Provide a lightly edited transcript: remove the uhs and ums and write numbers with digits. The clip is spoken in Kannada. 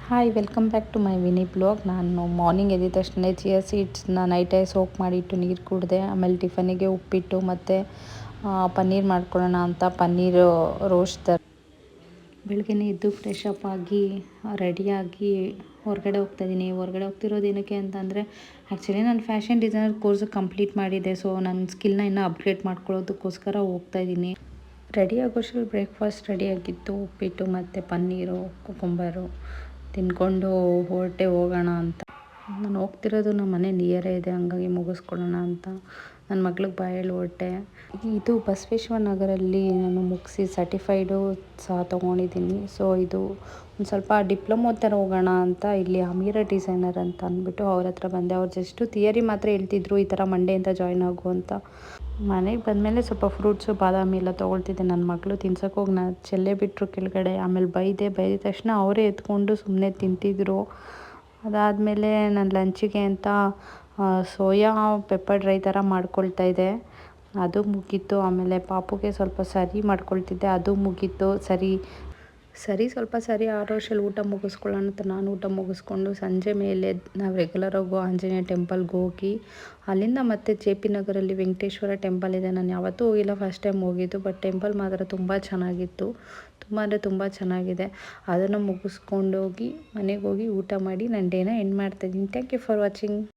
Hi welcome back to my Vini blog. ನಾನು ಮಾರ್ನಿಂಗ್ ಎದ್ದ ತಕ್ಷಣ ಚಿಯಾ ಸೀಡ್ಸ್ನ ನೈಟೇ ಸೋಕ್ ಮಾಡಿಟ್ಟು ನೀರು ಕುಡಿದೆ. ಆಮೇಲೆ ಟಿಫನಿಗೆ ಉಪ್ಪಿಟ್ಟು ಮತ್ತು ಪನ್ನೀರ್ ಮಾಡ್ಕೊಳ್ಳೋಣ ಅಂತ ಪನ್ನೀರ್ ರೋಸ್ಟ್ ಬೆಳಗ್ಗೆನೇ ಎದ್ದು ಫ್ರೆಶ್ ಅಪ್ ಆಗಿ ರೆಡಿಯಾಗಿ ಹೊರಗಡೆ ಹೋಗ್ತಾಯಿದ್ದೀನಿ. ಹೊರಗಡೆ ಹೋಗ್ತಿರೋದು ಏನಕ್ಕೆ ಅಂತಂದರೆ ಆ್ಯಕ್ಚುಲಿ ನಾನು ಫ್ಯಾಷನ್ ಡಿಸೈನರ್ ಕೋರ್ಸ್ ಕಂಪ್ಲೀಟ್ ಮಾಡಿದ್ದೆ. ಸೊ ನನ್ನ ಸ್ಕಿಲ್ನ ಇನ್ನೂ ಅಪ್ಗ್ರೇಡ್ ಮಾಡ್ಕೊಳ್ಳೋದಕ್ಕೋಸ್ಕರ ಹೋಗ್ತಾಯಿದ್ದೀನಿ. ರೆಡಿ ಆಗೋಷ್ಟರಲ್ಲಿ ಬ್ರೇಕ್ಫಾಸ್ಟ್ ರೆಡಿಯಾಗಿತ್ತು. ಉಪ್ಪಿಟ್ಟು ಮತ್ತು ಪನ್ನೀರು ಕುಕುಂಬರು ತಿಂದ್ಕೊಂಡು ಹೋಗೋಣ ಅಂತ. ನಾನು ಹೋಗ್ತಿರೋದು ನಮ್ಮ ಮನೆ ನಿಯರೇ ಇದೆ, ಹಂಗಾಗಿ ಮುಗಿಸ್ಕೊಳ್ಳೋಣ ಅಂತ ನನ್ನ ಮಗಳಿಗೆ ಬಾಯ್ ಹೇಳಿ ಹೊರಟೆ. ಇದು ಬಸವೇಶ್ವರ ನಗರಲ್ಲಿ ನಾನು ಮುಗಿಸಿ ಸರ್ಟಿಫೈಡು ಸಹ ತೊಗೊಂಡಿದ್ದೀನಿ. ಸೊ ಇದು ಒಂದು ಸ್ವಲ್ಪ ಡಿಪ್ಲೊಮೊ ಥರ ಹೋಗೋಣ ಅಂತ ಇಲ್ಲಿ ಅಮೀರಾ ಡಿಸೈನರ್ ಅಂತ ಅಂದ್ಬಿಟ್ಟು ಅವ್ರ ಹತ್ರ ಬಂದೆ. ಅವ್ರು ಜಸ್ಟು ಥಿಯರಿ ಮಾತ್ರ ಹೇಳ್ತಿದ್ರು, ಈ ಥರ ಮಂಡೆಯಿಂದ ಜಾಯ್ನ್ ಆಗು ಅಂತ. ಮನೆಗೆ ಬಂದಮೇಲೆ ಸ್ವಲ್ಪ ಫ್ರೂಟ್ಸು ಬಾದಾಮಿ ಎಲ್ಲ ತೊಗೊಳ್ತಿದ್ದೆ. ನನ್ನ ಮಗಳು ತಿನ್ಸೋಕೆ ಹೋಗಿ ನಾನು ಚೆಲ್ಲೇ ಬಿಟ್ಟರು ಕೆಳಗಡೆ. ಆಮೇಲೆ ಬೈದ ತಕ್ಷಣ ಅವರೇ ಎತ್ಕೊಂಡು ಸುಮ್ಮನೆ ತಿಂತಿದ್ರು. ಅದಾದಮೇಲೆ ನಾನು ಲಂಚಿಗೆ ಅಂತ ಸೋಯಾ ಪೆಪ್ಪರ್ ಡ್ರೈ ಥರ ಮಾಡ್ಕೊಳ್ತಾಯಿದ್ದೆ, ಅದು ಮುಗೀತು. ಆಮೇಲೆ ಪಾಪುಗೆ ಸ್ವಲ್ಪ ಸರಿ ಮಾಡ್ಕೊಳ್ತಿದ್ದೆ, ಅದು ಮುಗೀತು. ಸ್ವಲ್ಪ ಸರಿ ಆರೋಷಲ್ಲಿ ಊಟ ಮುಗಿಸ್ಕೊಳ್ಳೋಣ ಅಂತ ನಾನು ಊಟ ಮುಗಿಸ್ಕೊಂಡು ಸಂಜೆ ಮೇಲೆ ನಾವು ರೆಗ್ಯುಲರ್ ಹೋಗೋ ಆಂಜನೇಯ ಟೆಂಪಲ್ಗೆ ಹೋಗಿ ಅಲ್ಲಿಂದ ಮತ್ತೆ ಜೆ ಪಿ ನಗರಲ್ಲಿ ವೆಂಕಟೇಶ್ವರ ಟೆಂಪಲ್ ಇದೆ. ನಾನು ಯಾವತ್ತೂ ಹೋಗಿಲ್ಲ, ಫಸ್ಟ್ ಟೈಮ್ ಹೋಗಿದ್ದು. ಬಟ್ ಟೆಂಪಲ್ ಮಾತ್ರ ತುಂಬ ಚೆನ್ನಾಗಿತ್ತು, ತುಂಬ ಅಂದರೆ ತುಂಬ ಚೆನ್ನಾಗಿದೆ. ಅದನ್ನು ಮುಗಿಸ್ಕೊಂಡೋಗಿ ಮನೆಗೆ ಹೋಗಿ ಊಟ ಮಾಡಿ ನನ್ನ ಡೇನ ಎಂಡ್ ಮಾಡ್ತಾಯಿದ್ದೀನಿ. Thank you for watching.